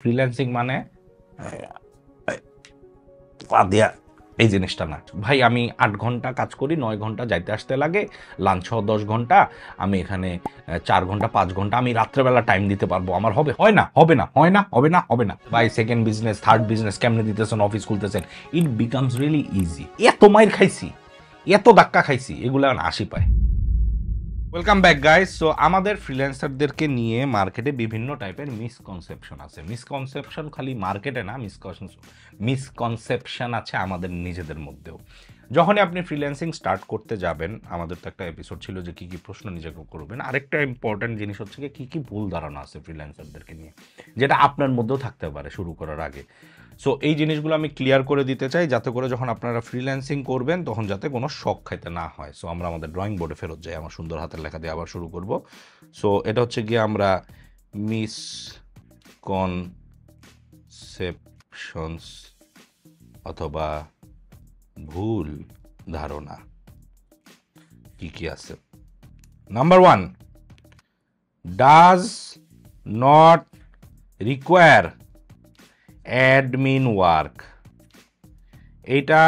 Freelancing মানে দিয়া এই জিনিসটা না ভাই। আমি 8 ঘন্টা কাজ করি, 9 ঘন্টা যাইতে আসতে লাগে, লাঞ্চ সহ 10 ঘন্টা, আমি এখানে 4 ঘন্টা 5 ঘন্টা আমি রাত্রেবেলা টাইম দিতে পারবো, আমার হবে? হয় না, হবে না, হয় না, হবে না, হবে না ভাই। সেকেন্ড বিজনেস, থার্ড বিজনেস কেমনে দিতেছেন, অফিস খুলতেছেন, ইট বিকামস রিয়েলি ইজি। এত মাইর খাইছি, এত ধাক্কা খাইছি, এগুলো হাসি পায়। Welcome back guys. সো আমাদের ফ্রিল্যান্সারদেরকে নিয়ে মার্কেটে বিভিন্ন টাইপের মিসকনসেপশন আছে। মিসকনসেপশন খালি মার্কেটে না, মিসকনসেপশন আছে আমাদের নিজেদের মধ্যেও। যখনই আপনি ফ্রিল্যান্সিং স্টার্ট করতে যাবেন, আমাদের তো একটা এপিসোড ছিল যে কী কী প্রশ্ন নিজেকে করবেন, আরেকটা ইম্পর্ট্যান্ট জিনিস হচ্ছে কী কী ভুল ধারণা আছে ফ্রিল্যান্সারদেরকে নিয়ে, যেটা আপনার মধ্যেও থাকতে পারে শুরু করার আগে। সো এই জিনিসগুলো আমি ক্লিয়ার করে দিতে চাই, যাতে করে যখন আপনারা ফ্রিল্যান্সিং করবেন তখন যাতে কোনো শক খাইতে না হয়। সো আমরা আমাদের ড্রয়িং বোর্ডে ফেরত যাই, আমার সুন্দর হাতের লেখা দিয়ে আবার শুরু করব। সো এটা হচ্ছে গিয়ে আমরা মিসকনসেপশনস অথবা ভুল ধারণা কি কি আছে। Number 1, does not require admin work. এইটা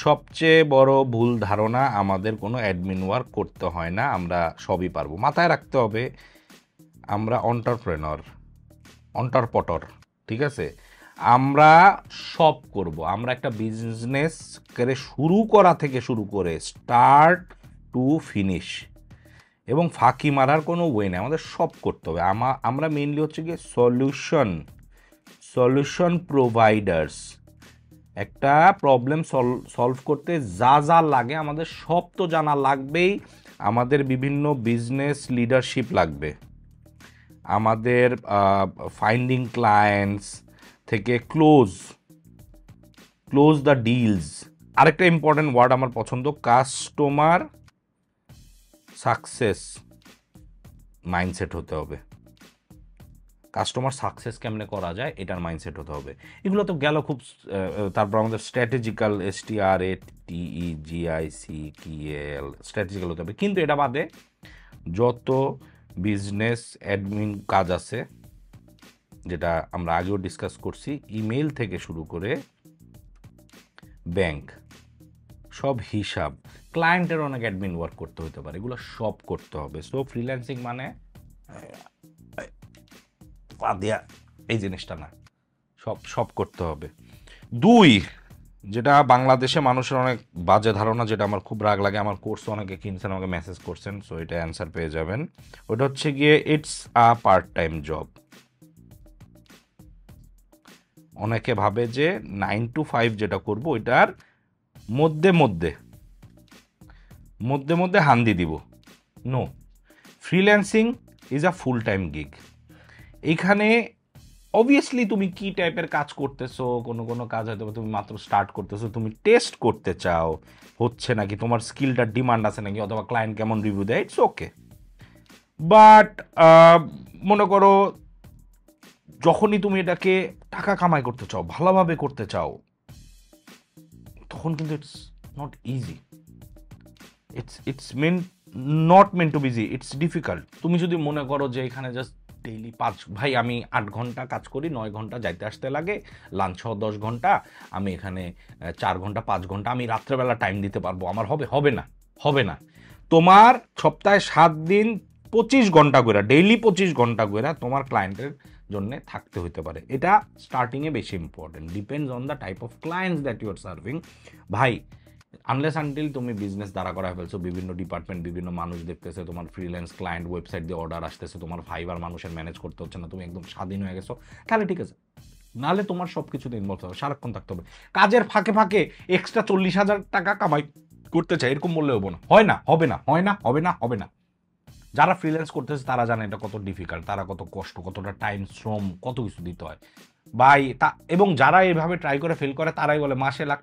সবচেয়ে বড় ভুল ধারণা। আমাদের কোনো অ্যাডমিন ওয়ার্ক করতে হয় না, আমরা সবই পারবো। মাথায় রাখতে হবে আমরা অন্টারপটর, ঠিক আছে? আমরা সব করব। আমরা একটা বিজনেস করে শুরু করা থেকে শুরু করে স্টার্ট টু ফিনিশ, এবং ফাঁকি মারার কোনো ওয়ে নেই, আমাদের সব করতে হবে। আমরা মেইনলি হচ্ছে গিয়ে সলিউশন প্রোভাইডার্স। একটা প্রবলেম সলভ করতে যা যা লাগে আমাদের সব তো জানা লাগবেই। আমাদের বিভিন্ন বিজনেস লিডারশিপ লাগবে, আমাদের ফাইন্ডিং ক্লায়েন্টস থেকে ক্লোজ দ্য ডিলস। আরেকটা ইম্পর্টেন্ট ওয়ার্ড আমার পছন্দ, কাস্টমার সাকসেস মাইন্ডসেট হতে হবে। কাস্টমার সাকসেস কেমনে করা যায় এটার মাইন্ডসেট হতে হবে। এগুলো তো গেল খুব। তারপর আমাদের স্ট্র্যাটেজিক্যাল, STRATEGICAL, স্ট্র্যাটেজিক্যাল হতে হবে। কিন্তু এটা বাদে যত বিজনেস অ্যাডমিন কাজ আছে, যেটা আমরা আগেও ডিসকাস করছি, ইমেল থেকে শুরু করে ব্যাংক, সব হিসাব, ক্লায়েন্টের অনেক অ্যাডমিন ওয়ার্ক করতে হতে পারে, এগুলো সব করতে হবে। সো ফ্রিল্যান্সিং মানে দিয়া এই জিনিসটা না, সব করতে হবে। 2, যেটা বাংলাদেশে মানুষের অনেক বাজে ধারণা, যেটা আমার খুব রাগ লাগে, আমার কোর্স অনেকে কিনছেন, আমাকে মেসেজ করছেন, সো এটা অ্যান্সার পেয়ে যাবেন। ওটা হচ্ছে গিয়ে it's a part time job. অনেকে ভাবে যে 9 to 5 যেটা করব ওইটার মধ্যে মধ্যে হান্দি দিব। No, freelancing is a full time gig. এইখানে অবভিয়াসলি তুমি কি টাইপের কাজ করতেছো, কোনো কাজ হয়তো তুমি মাত্র স্টার্ট করতেছো, তুমি টেস্ট করতে চাও হচ্ছে নাকি, তোমার স্কিলটার ডিমান্ড আছে নাকি, অথবা ক্লায়েন্ট কেমন রিভিউ দেয়, ইটস ওকে। বাট মনে করো যখনই তুমি এটাকে টাকা কামাই করতে চাও, ভালোভাবে করতে চাও, তখন কিন্তু it's not easy. Not meant two be easy, it's difficult. তুমি যদি মনে করো যে এখানে জাস্ট ডেইলি ভাই আমি 8 ঘন্টা কাজ করি, 9 ঘন্টা যাইতে আসতে লাগে, লাঞ্চ সহ 10 ঘন্টা, আমি এখানে 4 ঘন্টা 5 ঘন্টা আমি রাত্রেবেলা টাইম দিতে পারবো, আমার হবে? হবে না, হবে না। তোমার সপ্তাহে 7 দিন 25 ঘন্টা করে, ডেইলি 25 ঘন্টা করে তোমার ক্লায়েন্টের জন্য থাকতে হতে পারে। এটা স্টার্টিংয়ে বেশি important, depends on the type of clients that you are serving. ভাই আনলেস আনটিল তুমি বিজনেস দাঁড়া করা ফেলছো, বিভিন্ন ডিপার্টমেন্ট, বিভিন্ন মানুষ দেখতেছে, তোমার ফ্রিল্যান্স ক্লায়েন্ট, ওয়েবসাইট দিয়ে অর্ডার আসতেছে, তোমার ফাইবার মানুষের ম্যানেজ করতে হচ্ছে না, তুমি একদম স্বাধীন হয়ে গেছো, তাহলে ঠিক আছে। নাহলে তোমার সব কিছুতে ইনভলভ হবে, সারাক্ষণ থাকতে হবে। কাজের ফাঁকে ফাঁকে এক্সট্রা 40,000 টাকা কামাই করতে চাই এরকম বললে হবো না, হয় না, হবে না, হয় না, হবে না, হবে না। যারা ফ্রিল্যান্স করতেছে তারা জানে এটা কত ডিফিকাল্ট, তারা কত কষ্ট, কতটা টাইম, শ্রম, কত কিছু দিতে হয় ভাই। এবং যারা এইভাবে ট্রাই করে ফেল করে তারাই বলে মাসে লাখ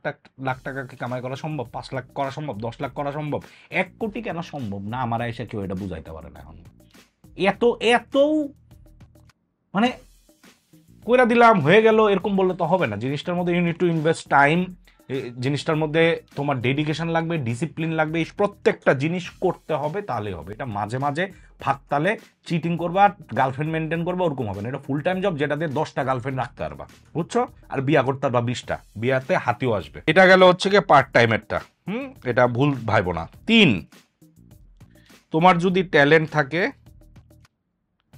টাকা কি কামাই করা সম্ভব, 5 লাখ করা সম্ভব, 10 লাখ করা সম্ভব, 1 কোটি কেন সম্ভব না, আমার এসে কেউ এটা বুঝাইতে পারে না এখন। এত এত কইরা দিলাম হয়ে গেল এরকম বললে তো হবে না। জিনিসটার মধ্যে you need to invest time, এই জিনিসটার মধ্যে তোমার ডেডিকেশন লাগবে, ডিসিপ্লিন লাগবে, এই প্রত্যেকটা জিনিস করতে হবে, তাহলেই হবে। এটা মাঝে মাঝে ফাঁকতালে চিটিং করবা, গার্লফ্রেন্ড মেনটেন করবা, ওরকম হবে না। এটা ফুল টাইম জব, যেটাতে 10টা গার্লফ্রেন্ড রাখতে পারবা, বুঝছো? আর বিয়া করতে পারবা 20টা, বিয়াতে হাতিও আসবে। এটা গেল হচ্ছে গিয়ে পার্ট টাইমেরটা। এটা ভুল ভাইবো না। 3, তোমার যদি ট্যালেন্ট থাকে,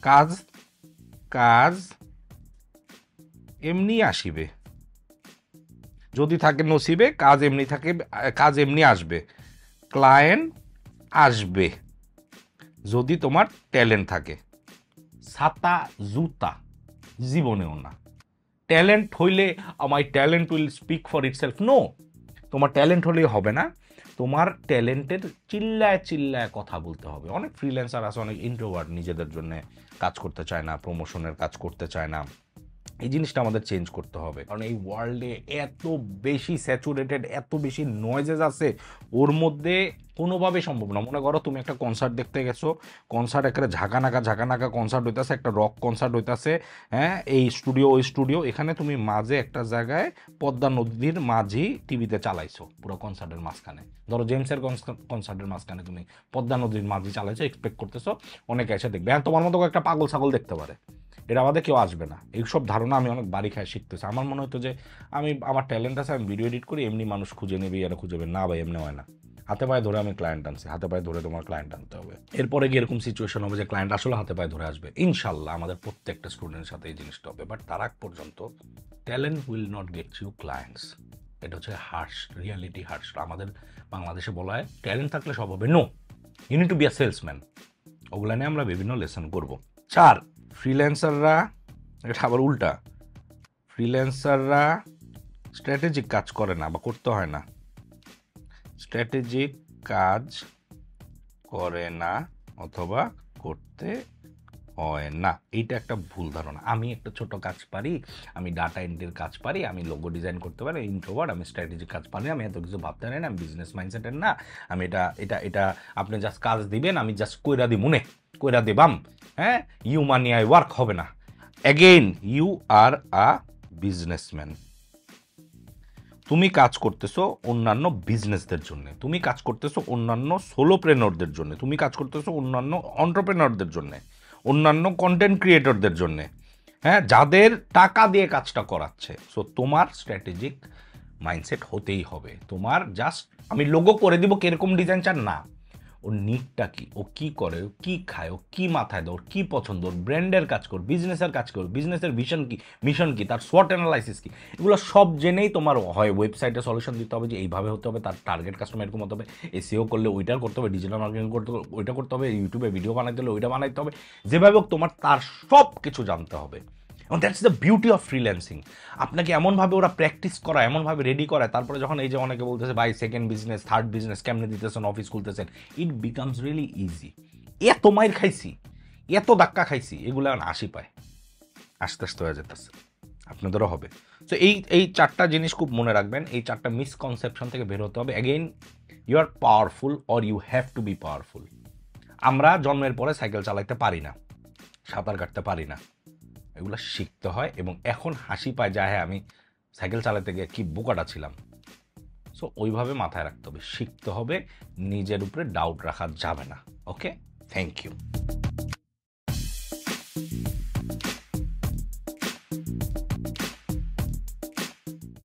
কাজ কাজ এমনি আসিবে। যদি থাকে নসিবে, কাজ এমনি থাকে, কাজ এমনি আসবে, ক্লায়েন্ট আসবে, যদি তোমার ট্যালেন্ট থাকে। ছাতা জুতা জীবনেও না। ট্যালেন্ট হইলে my talent will speak for itself, no. তোমার ট্যালেন্ট হলেই হবে না, তোমার ট্যালেন্টের চিল্লায় চিল্লায় কথা বলতে হবে। অনেক ফ্রিল্যান্সার আছে, অনেক ইন্ট্রোভার্ট, নিজেদের জন্য কাজ করতে চায় না, প্রমোশনের কাজ করতে চায় না। এই জিনিসটা আমাদের চেঞ্জ করতে হবে, কারণ এই ওয়ার্ল্ডে এত বেশি স্যাচুরেটেড, এত বেশি নয়েজেস আছে, ওর মধ্যে কোনোভাবেই সম্ভব না। মনে করো তুমি একটা কনসার্ট দেখতে গেছো, কনসার্ট একেবারে ঝাঁকানাকা কনসার্ট হইতেছে, একটা রক কনসার্ট হইতেছে, হ্যাঁ, এই স্টুডিও ওই স্টুডিও, এখানে তুমি মাঝে একটা জায়গায় পদ্মা নদীর মাঝি টিভিতে চালাইছো পুরো কনসার্টের মাঝখানে। ধরো জেমসের কনসার্টের মাঝখানে তুমি পদ্মা নদীর মাঝি চালাইছো, এক্সপেক্ট করতেছো অনেকে এসে দেখবে। হ্যাঁ, তোমার মতো একটা পাগল ছাগল দেখতে পারে, এটা আমাদের কেউ আসবে না। এইসব ধারণা আমি অনেক বাড়ি খায় শিখতেছি। আমার মনে হতো যে আমার ট্যালেন্ট আছে, আমি ভিডিও এডিট করি, এমনি মানুষ খুঁজে নেবে, এরা খুঁজে না ভাই, এমনি হয় না। হাতে পায়ে ধরে আমি ক্লায়েন্ট আনছি, হাতে পায়ে ধরে তোমার ক্লায়েন্ট আনতে হবে। এরপরে গিয়ে এরকম সিচুয়েশন হবে যে ক্লায়েন্ট আসলে হাতে পায়ে ধরে আসবে। ইনশাল্লাহ আমাদের প্রত্যেকটা স্টুডেন্টের সাথে এই জিনিসটা হবে, বাট তার আগ পর্যন্ত talent will not get you clients. এটা হচ্ছে হার্শ রিয়ালিটি, হার্শ। আমাদের বাংলাদেশে বলা হয় ট্যালেন্ট থাকলে সব হবে, no, you need to be a salesman. ওগুলা নিয়ে আমরা বিভিন্ন লেসন করব। 4, ফ্রিল্যান্সাররা, এটা আবার উল্টা, ফ্রিল্যান্সাররা স্ট্র্যাটেজিক কাজ করে না বা করতে হয় না। স্ট্র্যাটেজিক কাজ করে না অথবা করতে হয় না, এইটা একটা ভুল ধারণা। আমি একটা ছোট কাজ পারি, আমি ডাটা এন্ট্রির কাজ পারি, আমি লোগো ডিজাইন করতে পারি, ইন্ট্রোভার্ট, আমি স্ট্র্যাটেজিক কাজ পারি, আমি এত কিছু ভাবতে পারি না, আমি বিজনেস মাইন্ডসেটের না, আমি এটা এটা এটা আপনি জাস্ট কাজ দিবেন, আমি জাস্ট কইরা দিই, মনে কইরা দেবাম, হ্যাঁ, ইউ মানি আই ওয়ার্ক, হবে না। Again, you are a businessman. তুমি কাজ করতেছো অন্যান্য বিজনেসদের জন্য, তুমি কাজ করতেছো অন্যান্য সোলোপ্রেনরদের জন্য, তুমি কাজ করতেছো অন্যান্য এন্টারপ্রেনরদের জন্য, অন্যান্য কন্টেন্ট ক্রিয়েটরদের জন্য, হ্যাঁ, যাদের টাকা দিয়ে কাজটা করাচ্ছে। সো তোমার স্ট্র্যাটেজিক মাইন্ডসেট হতেই হবে। তোমার জাস্ট আমি লোগো করে দিব, কিরকম ডিজাইন চান না, ওর নিডটা কি, ও কি করে, ও কি খায়, ও কি মাথায় দেয়, ওর কি পছন্দ, ওর ব্র্যান্ডের কাজ কর, বিজনেসের কাজ কর, বিজনেসের ভিশন কি, মিশন কি, তার SWOT অ্যানালাইসিস কি, এগুলো সব জেনেই তোমার হয় ওয়েবসাইটে সলিউশন দিতে হবে যে এইভাবে হতে হবে, তার টার্গেট কাস্টমার এরকম হতে হবে, SEO করলে ওইটার করতে হবে, ডিজিটাল মার্কেটিং করতে হবে ওইটা করতে হবে, ইউটিউবে ভিডিও বানাইতে হলে ওইটা বানাইতে হবে, যেভাবে হোক তোমার তার সব কিছু জানতে হবে। এবং that's the beauty of freelancing. আপনাকে এমনভাবে ওরা প্র্যাকটিস করা, এমনভাবে রেডি করায়, তারপরে যখন এই যে অনেকে বলতেছে ভাই সেকেন্ড বিজনেস, থার্ড বিজনেস কেমনে দিতেছেন, অফিস খুলতেছেন, ইট বিকামস রিয়েলি ইজি। এত মাইর খাইছি, এত ধাক্কা খাইছি, এগুলো এখন হাসি পায়, আস্তে আস্তে হয়ে যেতেছে, আপনাদেরও হবে। তো এই 4টা জিনিস খুব মনে রাখবেন, এই 4টা মিসকনসেপশন থেকে বের হতে হবে। Again, you are powerful or you have to be powerful. আমরা জন্মের পরে সাইকেল চালাতে পারি না, সাঁতার কাটতে পারি না, এগুলো শিখতে হয়। এবং এখন হাসি পায় যায়, হ্যাঁ আমি সাইকেল চালাতে গিয়ে কি বোকাটা ছিলাম। সো ওইভাবে মাথায় রাখতে হবে, শিখতে হবে, নিজের উপরে ডাউট রাখা যাবে না। ওকে, থ্যাংক ইউ।